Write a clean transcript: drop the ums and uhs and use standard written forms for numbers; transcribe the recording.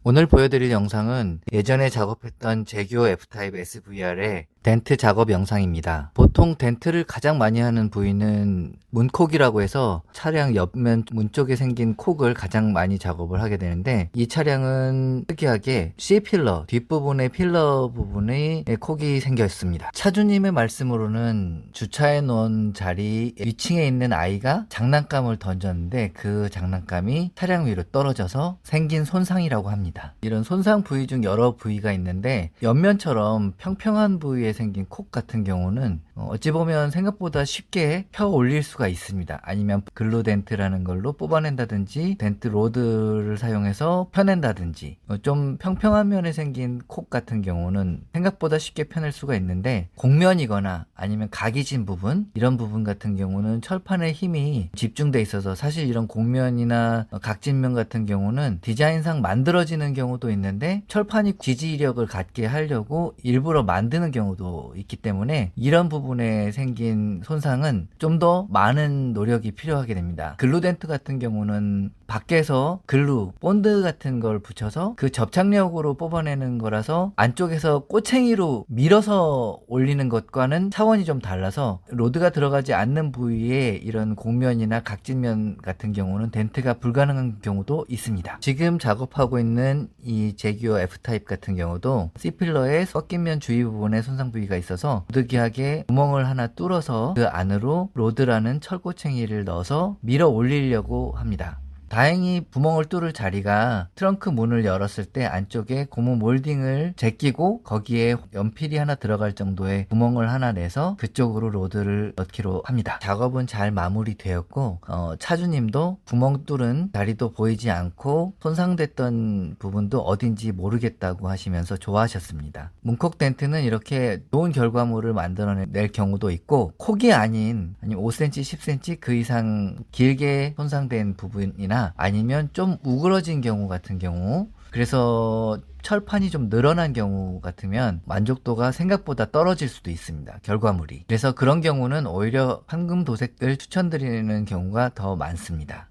오늘 보여드릴 영상은 예전에 작업했던 제규어 F타입 SVR의 덴트 작업 영상입니다. 보통 덴트를 가장 많이 하는 부위는 문콕이라고 해서 차량 옆면 문 쪽에 생긴 콕을 가장 많이 작업을 하게 되는데, 이 차량은 특이하게 C필러, 뒷부분의 필러 부분에 콕이 생겨 있습니다. 차주님의 말씀으로는 주차해 놓은 자리 위층에 있는 아이가 장난감을 던졌는데 그 장난감이 차량 위로 떨어져서 생긴 손상이라고 합니다. 이런 손상 부위 중 여러 부위가 있는데, 옆면처럼 평평한 부위에 생긴 콕 같은 경우는 어찌 보면 생각보다 쉽게 펴 올릴 수가 있습니다. 아니면 글루 덴트라는 걸로 뽑아낸다든지 덴트 로드를 사용해서 펴낸다든지, 좀 평평한 면에 생긴 콕 같은 경우는 생각보다 쉽게 펴낼 수가 있는데, 곡면이거나 아니면 각이 진 부분, 이런 부분 같은 경우는 철판의 힘이 집중돼 있어서 사실 이런 곡면이나 각진면 같은 경우는 디자인상 만들어지는 경우도 있는데 철판이 지지력을 갖게 하려고 일부러 만드는 경우도 있기 때문에 이런 부분에 생긴 손상은 좀 더 많은 노력이 필요하게 됩니다. 글루덴트 같은 경우는 밖에서 글루, 본드 같은 걸 붙여서 그 접착력으로 뽑아내는 거라서 안쪽에서 꼬챙이로 밀어서 올리는 것과는 차원이 좀 달라서 로드가 들어가지 않는 부위에 이런 곡면이나 각진면 같은 경우는 덴트가 불가능한 경우도 있습니다. 지금 작업하고 있는 이 제규어 F타입 같은 경우도 C필러의 꺾인 면 주위 부분에 손상 부위가 있어서 부득이하게 구멍을 하나 뚫어서 그 안으로 로드라는 철꼬챙이를 넣어서 밀어 올리려고 합니다. 다행히 구멍을 뚫을 자리가 트렁크 문을 열었을 때 안쪽에 고무 몰딩을 제끼고 거기에 연필이 하나 들어갈 정도의 구멍을 하나 내서 그쪽으로 로드를 넣기로 합니다. 작업은 잘 마무리되었고 차주님도 구멍 뚫은 자리도 보이지 않고 손상됐던 부분도 어딘지 모르겠다고 하시면서 좋아하셨습니다. 문콕 덴트는 이렇게 좋은 결과물을 만들어낼 경우도 있고, 콕이 아닌 아니면 5cm, 10cm 그 이상 길게 손상된 부분이나 아니면 좀 우그러진 경우 같은 경우, 그래서 철판이 좀 늘어난 경우 같으면 만족도가 생각보다 떨어질 수도 있습니다. 결과물이. 그래서 그런 경우는 오히려 황금 도색을 추천드리는 경우가 더 많습니다.